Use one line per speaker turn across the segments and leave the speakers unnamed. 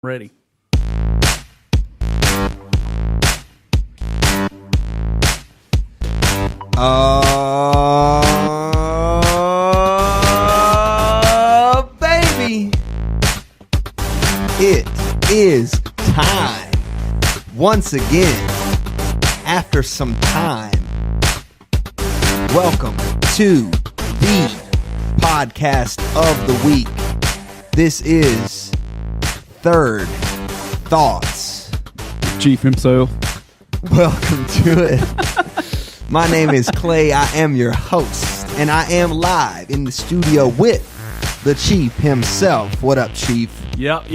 Ready.
Baby, it is time once again after some time. Welcome to the podcast of the week. This is Third Thoughts.
Chief himself.
Welcome to it. My name is Clay. I am your host, and I am live in the studio with the Chief himself. What up, Chief?
Yep.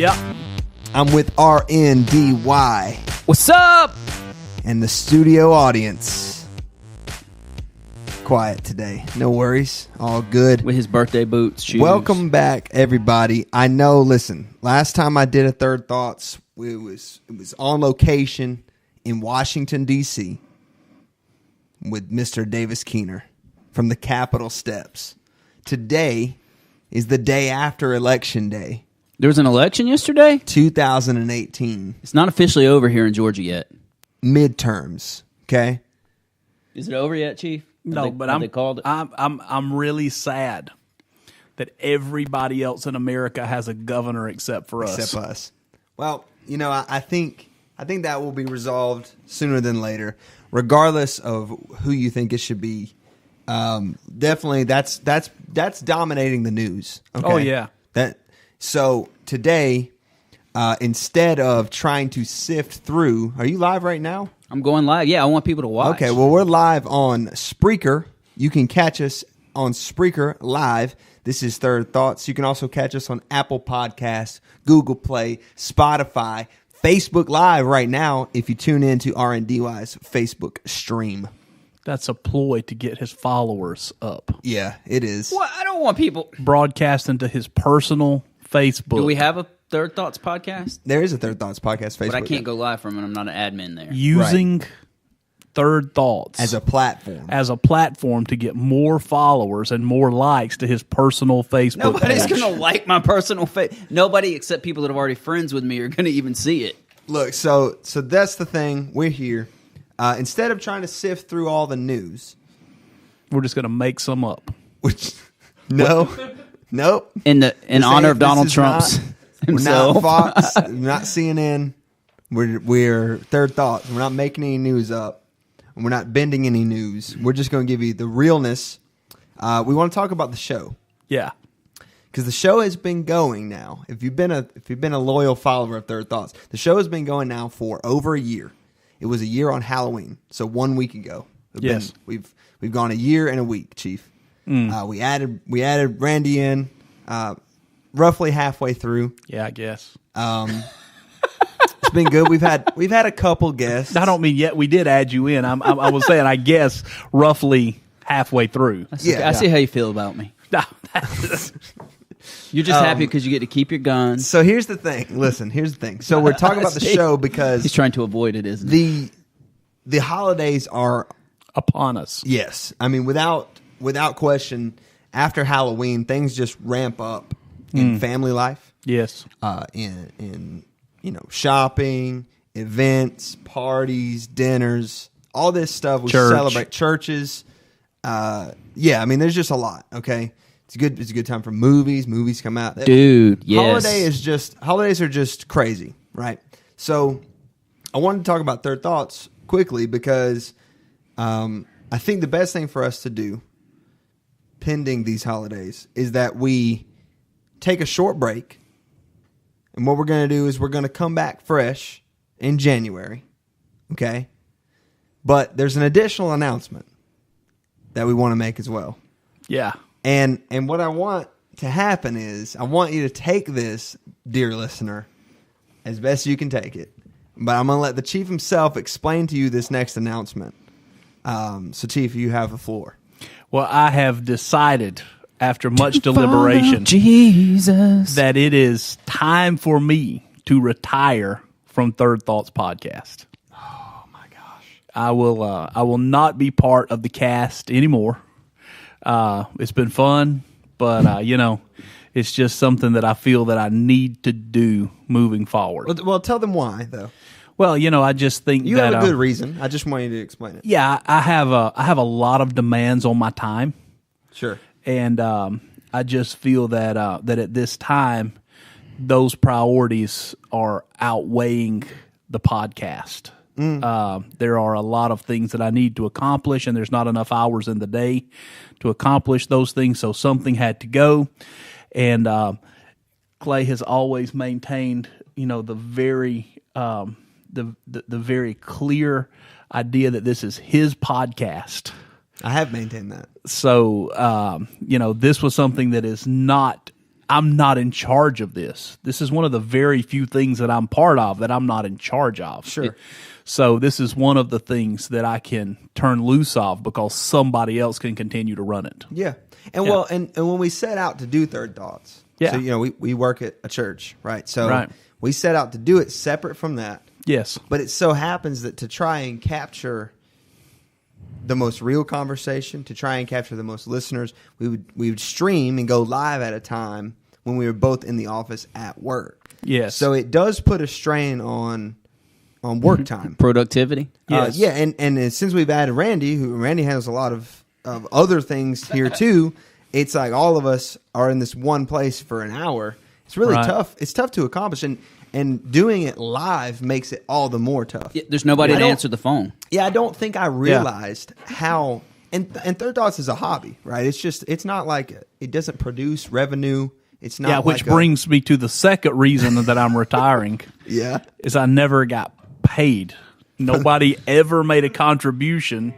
I'm with RNDY
What's up?
and the studio audience. Quiet today. No worries. All good.
With his birthday boots, shoes.
Welcome back, everybody. I know, listen, last time I did a Third Thoughts, it was on location in Washington, D.C. with Mr. Davis Keener from the Capitol Steps. Today is the day after Election Day,
There was an election yesterday?
2018.
It's not officially over here in Georgia yet.
Midterms, okay?
Is it over yet, Chief?
No, but
they called it?
I'm really sad that everybody else in America has a governor except for us.
Except us. Well, you know, I think that will be resolved sooner than later, regardless of who you think it should be. Definitely, that's dominating the news. Okay?
Oh yeah.
So today, instead of trying to sift through, are you live right now?
I'm going live. Yeah, I want people to watch.
Okay, well, we're live on Spreaker. You can catch us on Spreaker live. This is Third Thoughts. You can also catch us on Apple Podcasts, Google Play, Spotify, Facebook Live right now if you tune in to RNDY's Facebook stream.
That's a ploy to get his followers up.
Yeah, it is.
Well, I don't want people.
Broadcasting to his personal Facebook.
Do we have a Third Thoughts podcast?
There is a Third Thoughts podcast Facebook.
But I can't go live from it. I'm not an admin there.
using Third Thoughts
as a platform.
to get more followers and more likes to his personal Facebook
Nobody's
page.
going to like my personal face. Nobody except people that are already friends with me are going to even see it.
Look, so that's the thing. We're here. Instead of trying to sift through all the news,
We're just going to make some up.
which nope.
In honor of
This
Donald
is
Trump's
We're
himself.
not Fox, we're not CNN. We're Third Thoughts. We're not making any news up. And we're not bending any news. We're just going to give you the realness. We want to talk about the show
Yeah.
because the show has been going now. If you've been a loyal follower of Third Thoughts, the show has been going now for over a year. It was a year on Halloween, so 1 week ago.
Yes.
We've gone a year and a week, Chief. We added Randy in roughly halfway through.
Yeah, I guess.
It's been good. We've had a couple guests.
I don't mean yet. We did add you in. I was saying, I guess, roughly halfway through.
Yeah.
I see how you feel about me. You're just happy because you get to keep your guns.
So here's the thing. Listen, here's the thing. So we're talking about the show because
He's trying to avoid it, isn't he?
the holidays are,
Upon us.
yes. I mean, without question, after Halloween, things just ramp up in family life,
Yes.
in shopping, events, parties, dinners, all this stuff. We
Church.
celebrate churches. Yeah, I mean, there's just a lot. Okay, it's a good time for movies. Movies come out.
Dude, yes.
Holidays are just crazy, right? So I wanted to talk about Third Thoughts quickly because I think the best thing for us to do pending these holidays is that we take a short break. And what we're going to do is we're going to come back fresh in January. Okay? But there's an additional announcement that we want to make as well.
Yeah.
And what I want to happen is I want you to take this, dear listener, as best you can take it. But I'm going to let the Chief himself explain to you this next announcement. So, Chief, you have the floor.
Well, I have decided, after much deliberation,
Jesus,
that it is time for me to retire from Third Thoughts podcast.
Oh, my gosh.
I will not be part of the cast anymore. It's been fun, but It's just something that I feel that I need to do moving forward.
Well, tell them why though.
Well, I just think
You
that
have a good reason. I just want you to explain it.
yeah, I have a lot of demands on my time,
Sure.
and I just feel that that at this time, those priorities are outweighing the podcast. There are a lot of things that I need to accomplish, and there's not enough hours in the day to accomplish those things. So something had to go, and Clay has always maintained, the very the very clear idea that this is his podcast.
I have maintained that.
So, this was something that is not, I'm not in charge of this. This is one of the very few things that I'm part of that I'm not in charge of.
Sure.
So this is one of the things that I can turn loose of because somebody else can continue to run it.
Yeah. And well, and when we set out to do Third Thoughts,
Yeah.
so, we work at a church, right? So
Right.
we set out to do it separate from that.
Yes.
But it so happens that to try and capture the most real conversation, to try and capture the most listeners, we would stream and go live at a time when we were both in the office at work.
Yes.
So it does put a strain on work time.
Productivity.
Yes.
Yeah, and since we've added Randy, Randy handles a lot of other things here too, it's like all of us are in this one place for an hour. It's really
Right.
tough. It's tough to accomplish, and doing it live makes it all the more tough.
Yeah, there's nobody
I
to
don't-
answer the phone.
Yeah, I don't think I realized how. And Third Thoughts is a hobby, right? It's not like it doesn't produce revenue. It's not.
Yeah, which
like
brings me to the second reason that I'm retiring.
Yeah.
Is I never got paid. Nobody ever made a contribution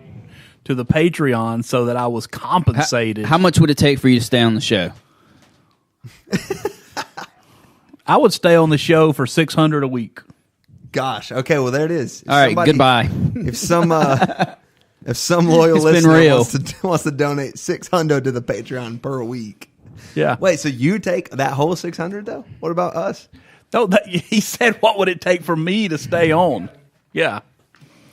to the Patreon so that I was compensated.
How much would it take for you to stay on the show?
I would stay on the show for $600 a week.
Gosh. Okay. Well, there it is. If
All right, goodbye.
If some loyal
It's been
listener
real.
wants to donate $600 to the Patreon per week.
Yeah.
Wait. So you take that whole $600 though? What about us?
No, he said, "What would it take for me to stay on?" Yeah.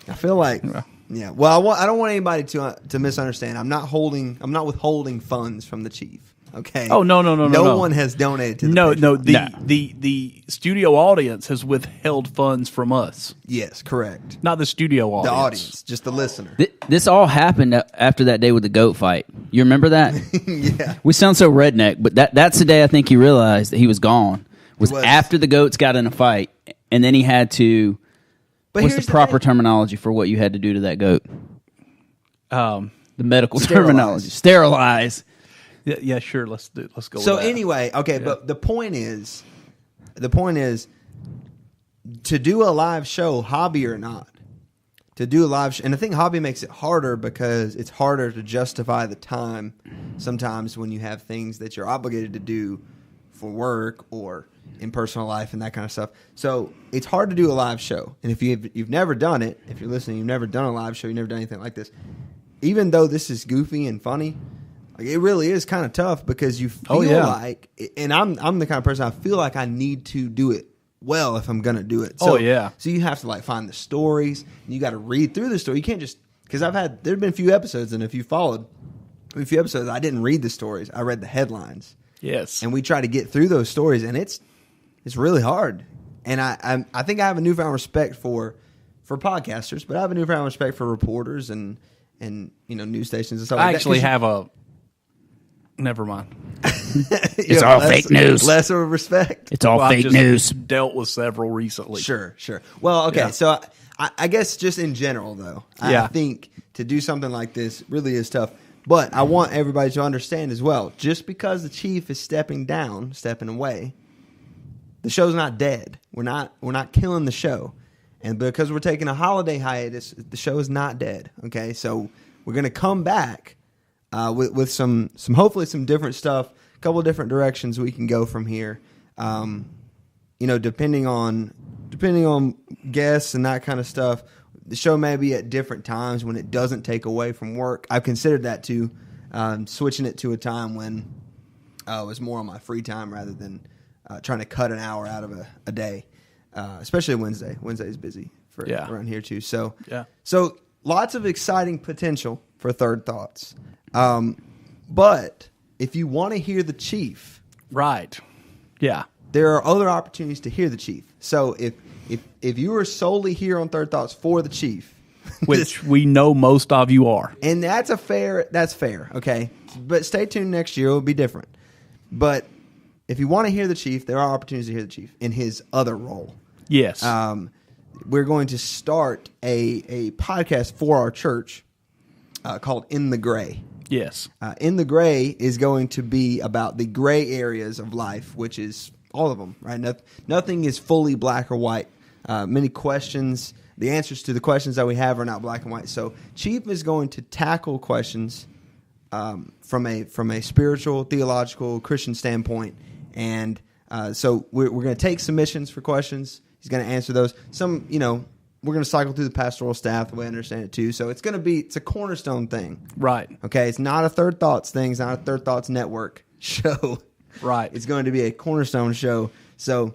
I feel like. Yeah. Well, I don't want anybody to misunderstand. I'm not withholding funds from the chief. Okay.
Oh, no.
No one has donated to the
No.
Patreon.
The studio audience has withheld funds from us.
Yes, correct.
Not the studio audience.
The audience, just the listener.
This all happened after that day with the goat fight. You remember that?
Yeah.
We sound so redneck, but that's the day I think he realized that he was gone. Was after the goats got in a fight, and then he had to.
But
What's
here's
the proper
thing.
terminology for what you had to do to that goat?
Um,
The medical
Sterilize.
terminology. Sterilize.
yeah, sure. Let's go.
So
with that.
anyway, okay, but the point is to do a live show, hobby or not, to do a live show, and I think hobby makes it harder because it's harder to justify the time sometimes when you have things that you're obligated to do for work or in personal life and that kind of stuff. So it's hard to do a live show. And if you've never done it, if you're listening, you've never done a live show, you've never done anything like this, even though this is goofy and funny, like it really is kind of tough because you feel like, and I'm the kind of person I feel like I need to do it well if I'm gonna do it. So, so you have to like find the stories, and you got to read through the story. You can't just because there've been a few episodes, and if you followed a few episodes, I didn't read the stories. I read the headlines.
Yes,
and we try to get through those stories, and it's really hard. And I think I have a newfound respect for podcasters, but I have a newfound respect for reporters and news stations and stuff.
I
like
actually
that.
have a. Never mind.
It's all fake news.
Less of a respect.
It's all
I've
fake
just
news.
Dealt with several recently.
Sure. Well, okay.
Yeah.
So I guess just in general, though, I think to do something like this really is tough. But I want everybody to understand as well, just because the chief is stepping away, the show's not dead. We're not killing the show. And because we're taking a holiday hiatus, the show is not dead. Okay, so we're going to come back with some hopefully some different stuff, a couple of different directions we can go from here. Depending on guests and that kind of stuff. The show may be at different times when it doesn't take away from work. I've considered that too, switching it to a time when it was more on my free time rather than trying to cut an hour out of a day, especially Wednesday. Wednesday is busy for around here too. So lots of exciting potential for Third Thoughts. But if you want to hear the chief
Right. Yeah.
There are other opportunities to hear the chief. So if you are solely here on Third Thoughts for the chief,
which we know most of you are,
and that's fair. Okay, but stay tuned next year; it'll be different. But if you want to hear the chief, there are opportunities to hear the chief in his other role.
Yes.
We're going to start a podcast for our church called In the Gray.
Yes.
In the Gray is going to be about the gray areas of life, which is all of them, right? Nothing is fully black or white. Many questions, the answers to the questions that we have are not black and white. So Chief is going to tackle questions from a spiritual, theological, Christian standpoint. And so we're going to take submissions for questions. He's going to answer those. Some, we're going to cycle through the pastoral staff the way I understand it too. So it's a cornerstone thing.
Right.
Okay. It's not a Third Thoughts thing. It's not a Third Thoughts Network show.
Right.
It's going to be a cornerstone show. So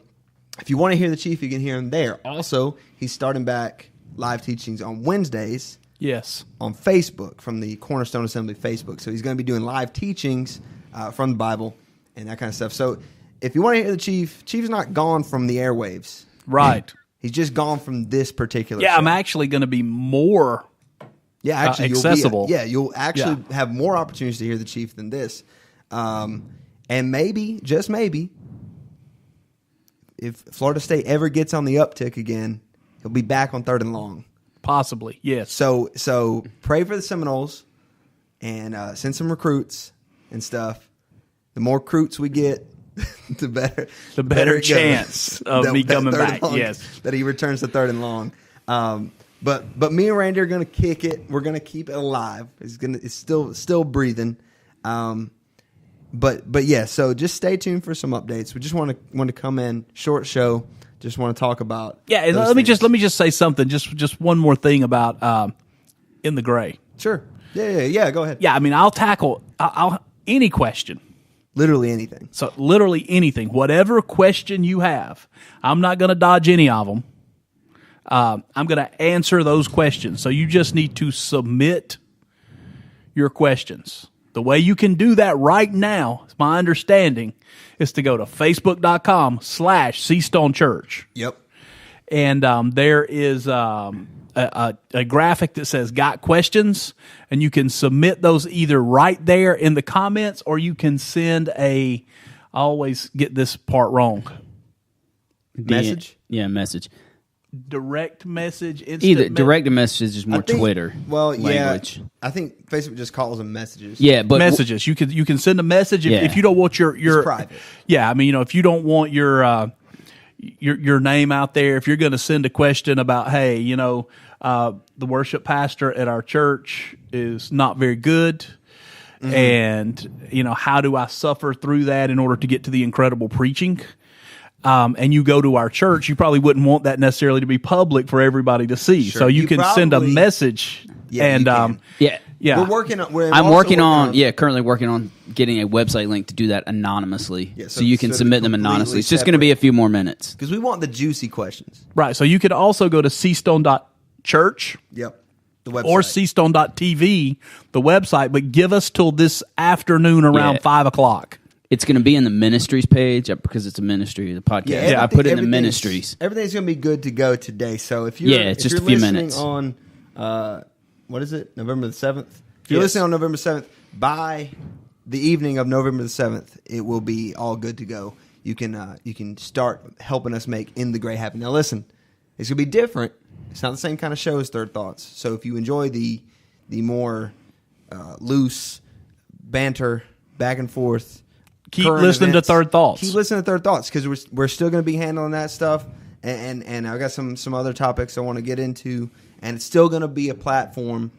if you want to hear the chief, you can hear him there. Also, he's starting back live teachings on Wednesdays.
Yes.
On Facebook from the Cornerstone Assembly Facebook. So he's going to be doing live teachings from the Bible and that kind of stuff. So if you want to hear the Chief's not gone from the airwaves.
Right.
He's just gone from this particular
show.
I'm
actually going to be more accessible.
You'll actually have more opportunities to hear the chief than this. And maybe, just maybe, if Florida State ever gets on the uptick again, he'll be back on 3rd and long.
Possibly, yes.
So pray for the Seminoles and send some recruits and stuff. The more recruits we get, the better
chance of me coming back. Yes,
that he returns to 3rd and long. But me and Randy are going to kick it. We're going to keep it alive. It's still breathing. But yeah. So just stay tuned for some updates. We just want to come in short show. Just want to talk about
and let me just say something. Just one more thing about In the Gray.
Sure. Yeah. Go ahead.
Yeah. I mean, I'll tackle any question.
Literally anything.
So literally anything. Whatever question you have, I'm not going to dodge any of them. I'm going to answer those questions. So you just need to submit your questions. The way you can do that right now, it's my understanding, is to go to facebook.com/SeastoneChurch.
Yep.
And there is a graphic that says "Got Questions," and you can submit those either right there in the comments, or you can send I always get this part wrong.
Message?
Message.
Direct message.
Either direct message is just more Twitter.
Well,
language.
Yeah. I think Facebook just calls them messages.
Yeah, but
messages. You can send a message if you don't want your
it's private.
Yeah, I mean, if you don't want your name out there, if you're going to send a question about, hey, the worship pastor at our church is not very good, and how do I suffer through that in order to get to the incredible preaching? And you go to our church, you probably wouldn't want that necessarily to be public for everybody to see.
Sure.
So you can send a message.
Yeah,
yeah.
We're working on.
I'm currently working on getting a website link to do that anonymously, so you can submit them anonymously. It's just going to be a few more minutes
because we want the juicy questions.
Right. So you could also go to seastone.church.
Yep. The website.
Or seastone.tv, the website, but give us till this afternoon around 5 o'clock.
It's going to be in the ministries page because it's a ministry, the podcast. I put it in the ministries.
Everything's going to be good to go today. So if you're
it's just a few minutes
on what is it, November the 7th? If you're listening on November 7th, by the evening of November the 7th, it will be all good to go. You can start helping us make In the Gray happen. Now listen, it's going to be different. It's not the same kind of show as Third Thoughts. So if you enjoy the more loose banter, back and forth.
Keep listening to Third Thoughts.
Keep listening to Third Thoughts because we're still going to be handling that stuff, and I've got some other topics I want to get into, and it's still going to be a platform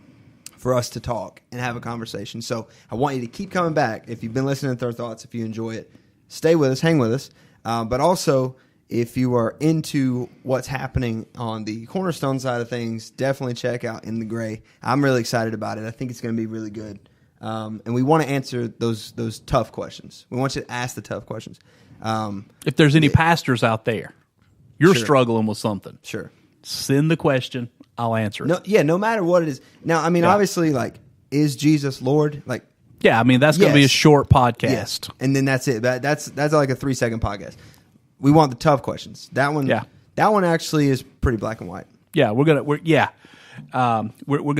for us to talk and have a conversation. So I want you to keep coming back. If you've been listening to Third Thoughts, if you enjoy it, stay with us, hang with us. But also, if you are into what's happening on the Cornerstone side of things, definitely check out In the Gray. I'm really excited about it. I think it's going to be really good. And we want to answer those tough questions. We want you to ask the tough questions.
If there's any pastors out there, you're struggling with something.
Sure.
Send the question. I'll answer it.
No matter what it is. Now, I mean, obviously, like, is Jesus Lord? Like,
Yeah, I mean, that's going to be a short podcast.
Yeah. And then that's it. That's like a 3-second podcast. We want the tough questions. That one actually is pretty black and white.
Yeah, we're gonna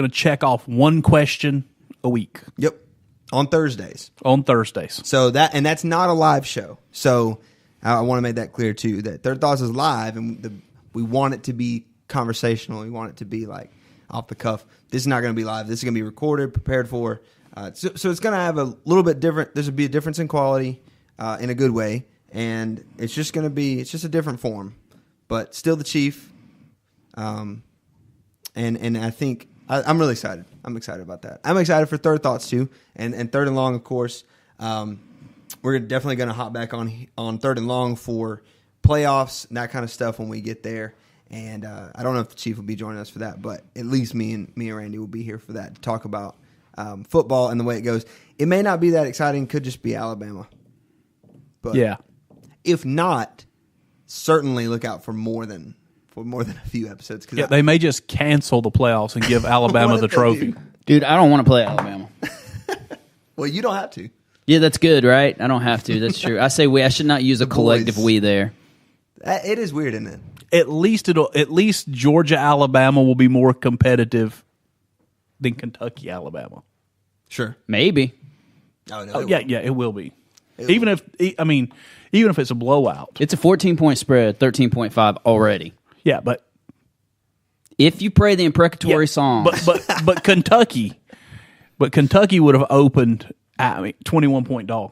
check off one question a week.
Yep. On Thursdays.
So
that's not a live show. So I want to make that clear too, that Third Thoughts is live, and we want it to be conversational. We want it to be like off the cuff. This is not going to be live. This is going to be recorded, prepared for. So it's going to have a little bit different. There's going to be a difference in quality in a good way, and it's just a different form, but still the Chief. And I think I'm really excited. I'm excited about that. I'm excited for Third Thoughts too, and Third and Long, of course. We're definitely going to hop back on Third and Long for playoffs and that kind of stuff when we get there. And I don't know if the Chief will be joining us for that, but at least me and Randy will be here for that to talk about football and the way it goes. It may not be that exciting; could just be Alabama. But
yeah,
if not, certainly look out for more than a few episodes.
Yeah, they may just cancel the playoffs and give Alabama the trophy.
Dude, I don't want to play Alabama.
Well, you don't have to.
Yeah, that's good, right? I don't have to. That's true. I say we. I should not use a collective we there.
It is weird, isn't it?
At least Georgia Alabama will be more competitive than Kentucky Alabama.
Sure,
maybe.
Oh no,
it will be. Even if it's a blowout,
it's a 14-point spread, 13.5 already.
Yeah, but
if you pray the imprecatory song,
but Kentucky would have opened at 21-point dog.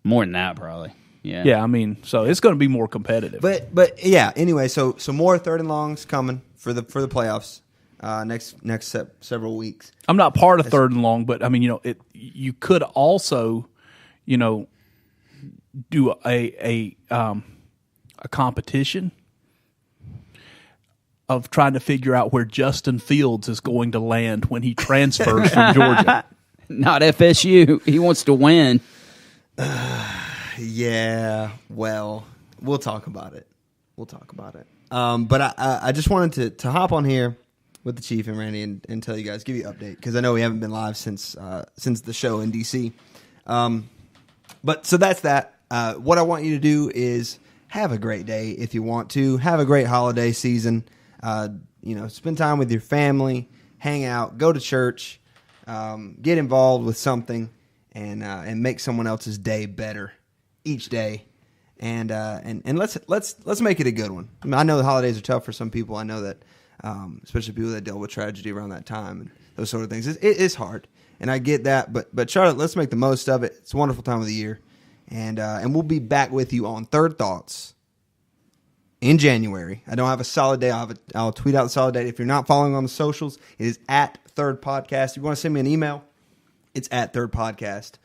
More than that, probably. Yeah. Yeah, I mean, so it's going to be more competitive.
But yeah. Anyway, so more Third and Longs coming for the playoffs next several weeks.
I'm not part of Third and Long, but I mean, you could also, do a competition of trying to figure out where Justin Fields is going to land when he transfers from Georgia.
Not FSU. He wants to win.
Yeah, well, we'll talk about it. But I just wanted to hop on here with the Chief and Randy and tell you guys, give you an update, because I know we haven't been live since the show in DC. But so that's that. What I want you to do is have a great day if you want to. Have a great holiday season. Spend time with your family, hang out, go to church, get involved with something, and make someone else's day better each day. And let's make it a good one. I mean, I know the holidays are tough for some people. I know that, especially people that deal with tragedy around that time and those sort of things. It's hard, and I get that. But Charlotte, let's make the most of it. It's a wonderful time of the year, and we'll be back with you on Third Thoughts in January. I don't have a solid day. I'll tweet out the solid date. If you're not following on the socials, it is at Third Podcast. If you want to send me an email, it's at Third Podcast.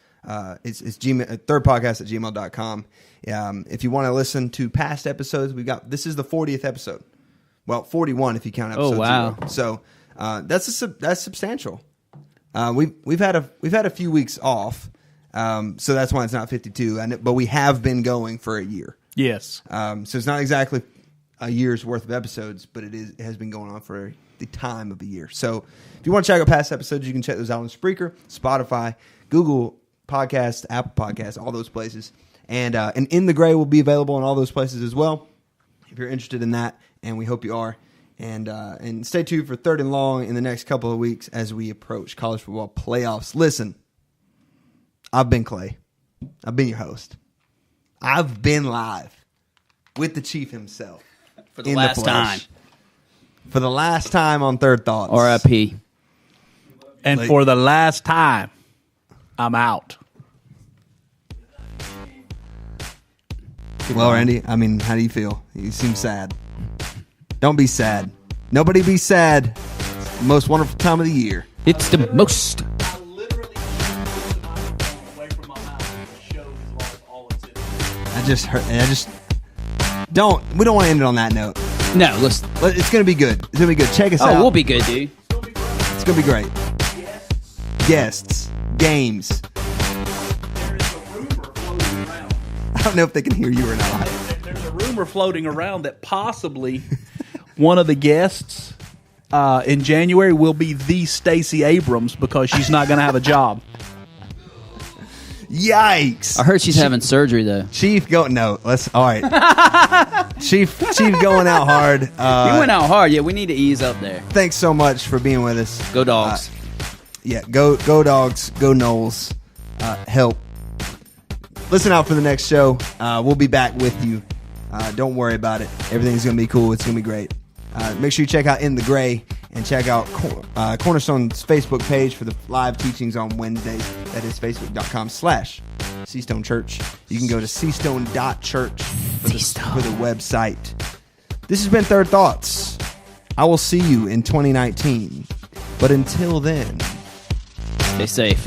It's thirdpodcast@gmail.com. If you want to listen to past episodes, this is the 40th episode. Well, 41 if you count episode 0. So that's substantial. We've had a few weeks off, so that's why it's not 52. But we have been going for a year.
Yes.
So it's not exactly a year's worth of episodes, but it has been going on for the time of a year. So if you want to check out past episodes, you can check those out on Spreaker, Spotify, Google Podcasts, Apple Podcasts, all those places. And In the Gray will be available in all those places as well, if you're interested in that, and we hope you are. And stay tuned for Third and Long in the next couple of weeks as we approach college football playoffs. Listen, I've been Clay. I've been your host. I've been live with the Chief himself.
For the last time.
For the last time on Third Thoughts.
R.I.P.
And for the last time, I'm out.
Well, Randy, I mean, how do you feel? You seem sad. Don't be sad. Nobody be sad. It's the most wonderful time of the year.
It's the most.
I literally away from my mouth. The show has lost all its interest.
We don't want to end it on that note.
No, listen.
It's going to be good. It's going to be good. Check us out.
Oh, we'll be good, dude.
It's going to be great. Guests. Games.
There is a rumor floating around.
I don't know if they can hear you or not.
There's a rumor floating around that possibly one of the guests in January will be the Stacey Abrams, because she's not going to have a job.
Yikes!
I heard she's having surgery though.
Chief, all right. Chief going out hard.
He went out hard. Yeah, we need to ease up there.
Thanks so much for being with us.
Go Dogs.
Go Dogs. Go Knowles. Help. Listen out for the next show. We'll be back with you. Don't worry about it. Everything's going to be cool. It's going to be great. Make sure you check out In the Gray and check out Cornerstone's Facebook page for the live teachings on Wednesdays. That is facebook.com/Seastone Church. You can go to seastone.church for the website. This has been Third Thoughts. I will see you in 2019. But until then,
stay safe.